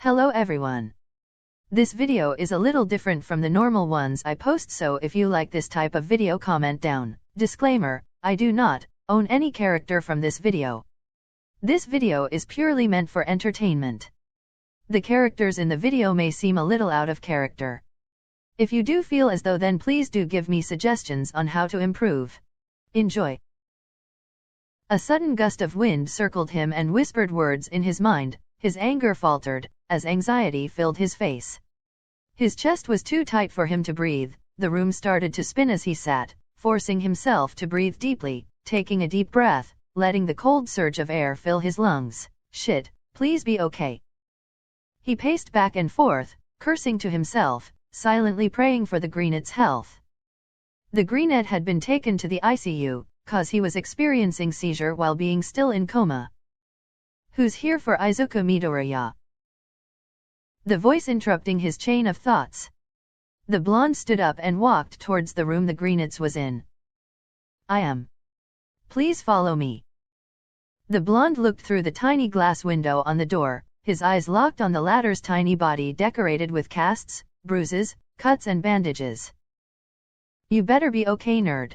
Hello everyone. This video is a little different from the normal ones I post, so if you like this type of video, comment down. Disclaimer, I do not own any character from this video. This video is purely meant for entertainment. The characters in the video may seem a little out of character. If you do feel as though, then please do give me suggestions on how to improve. Enjoy. A sudden gust of wind circled him and whispered words in his mind. His anger faltered as anxiety filled his face. His chest was too tight for him to breathe. The room started to spin as he sat, forcing himself to breathe deeply, taking a deep breath, letting the cold surge of air fill his lungs. Shit, please be okay. He paced back and forth, cursing to himself, silently praying for the greenet's health. The greenet had been taken to the ICU, cause he was experiencing seizure while being still in coma. Who's here for Izuku Midoriya? The voice interrupting his chain of thoughts. The blonde stood up and walked towards the room the greenets was in. I am. Please follow me. The blonde looked through the tiny glass window on the door, his eyes locked on the latter's tiny body decorated with casts, bruises, cuts and bandages. You better be okay, nerd.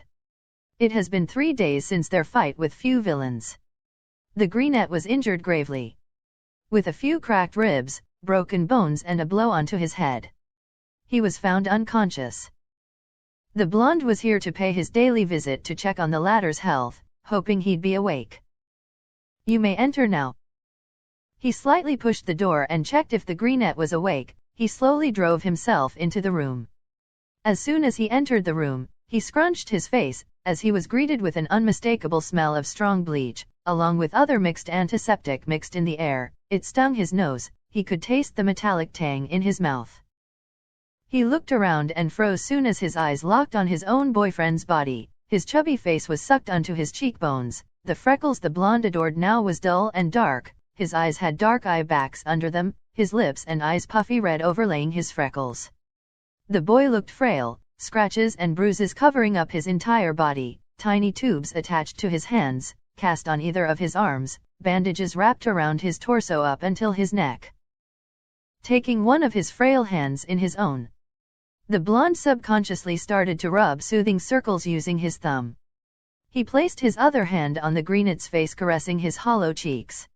It has been 3 days since their fight with few villains. The greenet was injured gravely, with a few cracked ribs, broken bones and a blow onto his head. He was found unconscious. The blonde was here to pay his daily visit to check on the latter's health, hoping he'd be awake. You may enter now. He slightly pushed the door and checked if the greenet was awake. He slowly drove himself into the room. As soon as he entered the room, he scrunched his face, as he was greeted with an unmistakable smell of strong bleach, along with other mixed antiseptic mixed in the air. It stung his nose. He could taste the metallic tang in his mouth. He looked around and froze soon as his eyes locked on his own boyfriend's body. His chubby face was sucked onto his cheekbones. The freckles the blonde adored now was dull and dark. His eyes had dark eye bags under them, his lips and eyes puffy red overlaying his freckles. The boy looked frail, scratches and bruises covering up his entire body, tiny tubes attached to his hands, cast on either of his arms, bandages wrapped around his torso up until his neck. Taking one of his frail hands in his own, the blonde subconsciously started to rub soothing circles using his thumb. He placed his other hand on the greenet's face, caressing his hollow cheeks.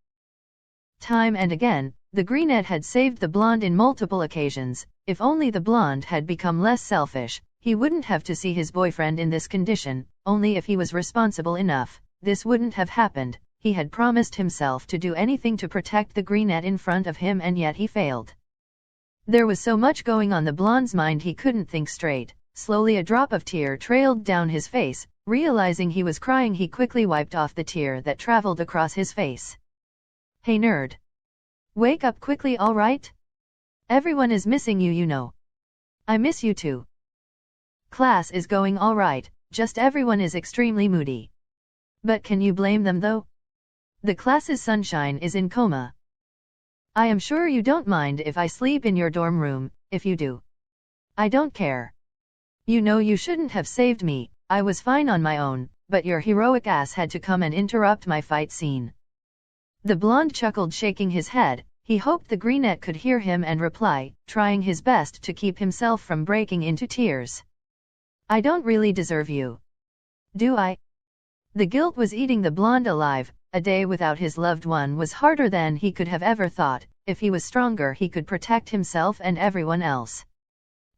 Time and again, the greenet had saved the blonde in multiple occasions. If only the blonde had become less selfish, he wouldn't have to see his boyfriend in this condition. Only if he was responsible enough, this wouldn't have happened. He had promised himself to do anything to protect the greenet in front of him, and yet he failed. There was so much going on the blonde's mind he couldn't think straight. Slowly a drop of tear trailed down his face. Realizing he was crying, he quickly wiped off the tear that traveled across his face. Hey nerd. Wake up quickly, alright? Everyone is missing you, you know. I miss you too. Class is going alright, just everyone is extremely moody. But can you blame them though? The class's sunshine is in coma. I am sure you don't mind if I sleep in your dorm room. If you do, I don't care. You know you shouldn't have saved me. I was fine on my own, but your heroic ass had to come and interrupt my fight scene. The blonde chuckled, shaking his head. He hoped the greenet could hear him and reply, trying his best to keep himself from breaking into tears. I don't really deserve you. Do I? The guilt was eating the blonde alive. A day without his loved one was harder than he could have ever thought. If he was stronger, he could protect himself and everyone else.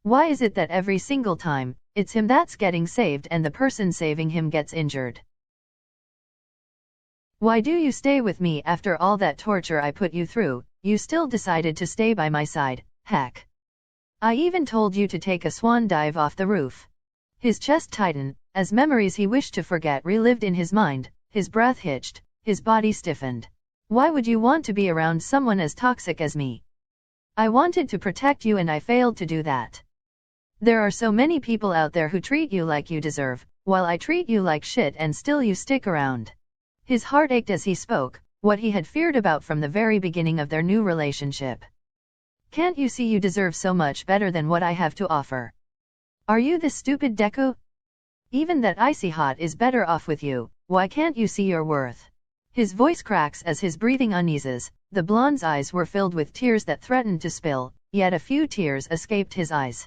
Why is it that every single time, it's him that's getting saved and the person saving him gets injured? Why do you stay with me after all that torture I put you through? You still decided to stay by my side. Heck. I even told you to take a swan dive off the roof. His chest tightened, as memories he wished to forget relived in his mind. His breath hitched, his body stiffened. Why would you want to be around someone as toxic as me? I wanted to protect you and I failed to do that. There are so many people out there who treat you like you deserve, while I treat you like shit and still you stick around. His heart ached as he spoke, what he had feared about from the very beginning of their new relationship. Can't you see you deserve so much better than what I have to offer? Are you this stupid, Deku? Even that icy hot is better off with you. Why can't you see your worth? His voice cracks as his breathing uneases. The blonde's eyes were filled with tears that threatened to spill, yet a few tears escaped his eyes.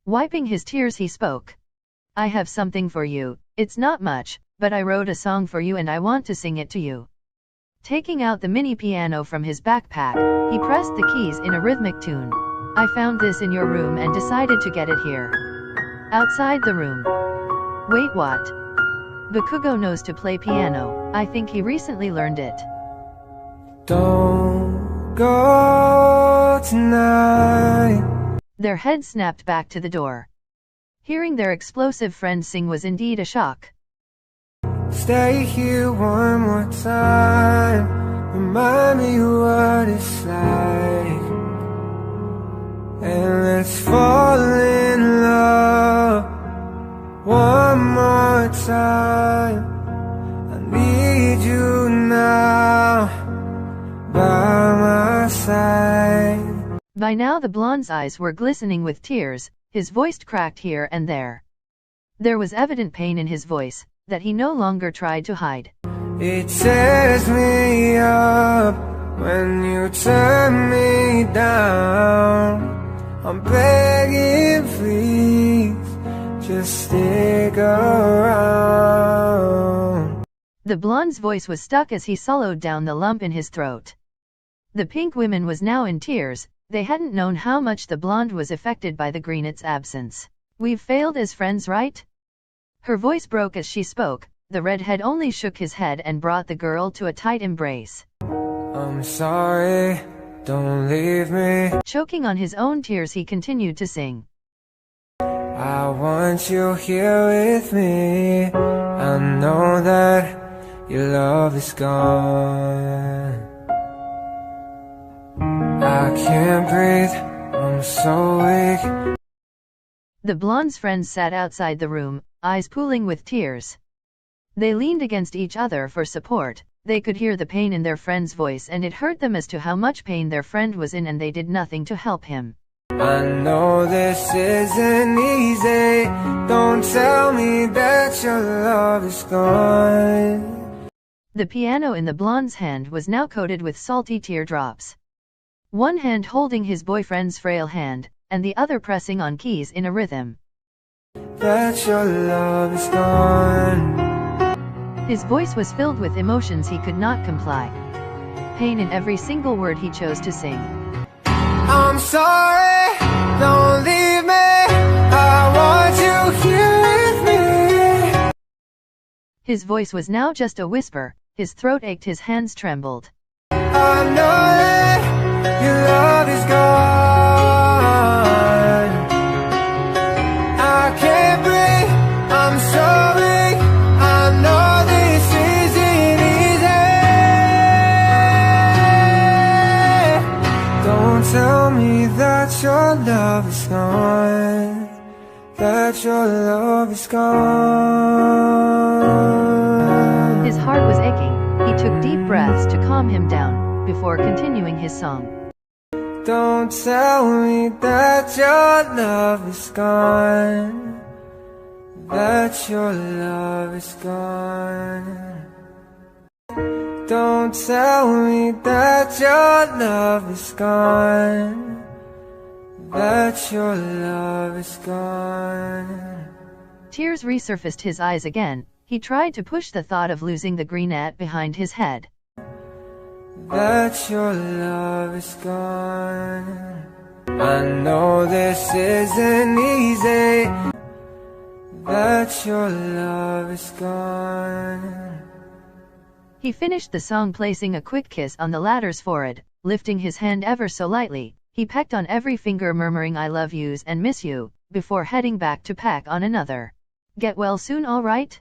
Wiping his tears he spoke. I have something for you, it's not much, but I wrote a song for you and I want to sing it to you. Taking out the mini piano from his backpack, he pressed the keys in a rhythmic tune. I found this in your room and decided to get it here. Outside the room. Wait, what? Bakugou knows to play piano. I think he recently learned it. Don't go tonight. Their heads snapped back to the door. Hearing their explosive friend sing was indeed a shock. Stay here one more time. Remind me what it's like. And let's fall in love one more time. I need you now by my side. By now the blonde's eyes were glistening with tears, his voice cracked here and there. There was evident pain in his voice, that he no longer tried to hide. It tears me up when you turn me down. I'm begging, please, just stick around. The blonde's voice was stuck as he swallowed down the lump in his throat. The pink woman was now in tears. They hadn't known how much the blonde was affected by the greenette's absence. We've failed as friends, right? Her voice broke as she spoke. The redhead only shook his head and brought the girl to a tight embrace. I'm sorry, don't leave me. Choking on his own tears, he continued to sing. I want you here with me. I know that your love is gone. I can't breathe, I'm so weak. The blonde's friends sat outside the room, eyes pooling with tears. They leaned against each other for support. They could hear the pain in their friend's voice and it hurt them as to how much pain their friend was in, and they did nothing to help him. I know this isn't easy. Don't tell me that your love is gone. The piano in the blonde's hand was now coated with salty teardrops. One hand holding his boyfriend's frail hand, and the other pressing on keys in a rhythm. That your love is gone. His voice was filled with emotions he could not comply. Pain in every single word he chose to sing. I'm sorry, don't leave me. I want you here with me. His voice was now just a whisper. His throat ached, his hands trembled. I know that your love is gone. I can't breathe, I'm so weak. I know this isn't easy. Don't tell me that your love is gone. That your love is gone. His heart was aching. He took deep breaths to calm him down, before continuing his song. Don't tell me that your love is gone. That your love is gone. Don't tell me that your love is gone. That your love is gone. Tears resurfaced his eyes again. He tried to push the thought of losing the greenette behind his head. That your love is gone. I know this isn't easy. That your love is gone. He finished the song, placing a quick kiss on the latter's forehead. Lifting his hand ever so lightly, he pecked on every finger, murmuring I love yous and miss you, before heading back to pack on another. Get well soon, alright?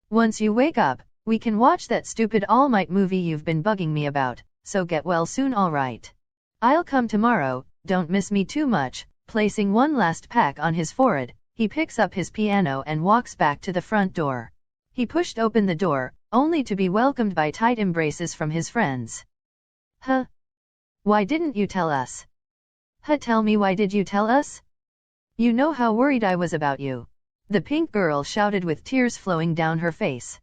Once you wake up, we can watch that stupid All Might movie you've been bugging me about, so get well soon, alright? I'll come tomorrow, don't miss me too much. Placing one last peck on his forehead, he picks up his piano and walks back to the front door. He pushed open the door, only to be welcomed by tight embraces from his friends. Huh? Why didn't you tell us? Huh, tell me, why did you tell us? You know how worried I was about you. The pink girl shouted with tears flowing down her face.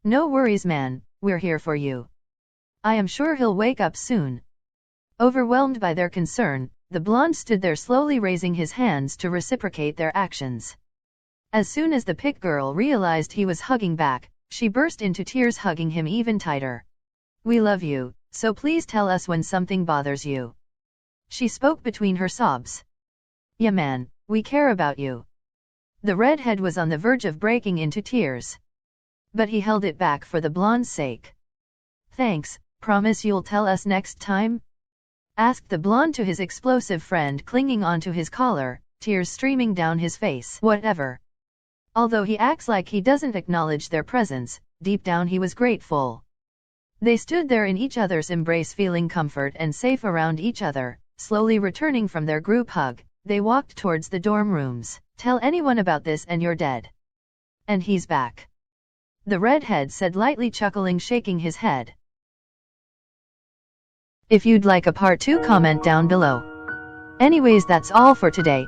No worries, man, we're here for you. I am sure he'll wake up soon. Overwhelmed by their concern, the blonde stood there slowly raising his hands to reciprocate their actions. As soon as the pit girl realized he was hugging back, she burst into tears, hugging him even tighter. We love you, so please tell us when something bothers you. She spoke between her sobs. Yeah man, we care about you. The redhead was on the verge of breaking into tears. But he held it back for the blonde's sake. Thanks, promise you'll tell us next time? Asked the blonde to his explosive friend, clinging onto his collar, tears streaming down his face. Whatever. Although he acts like he doesn't acknowledge their presence, deep down he was grateful. They stood there in each other's embrace, feeling comfort and safe around each other. Slowly returning from their group hug, they walked towards the dorm rooms. Tell anyone about this and you're dead. And he's back. The redhead said lightly, chuckling, shaking his head. If you'd like a part 2, comment down below. Anyways, that's all for today.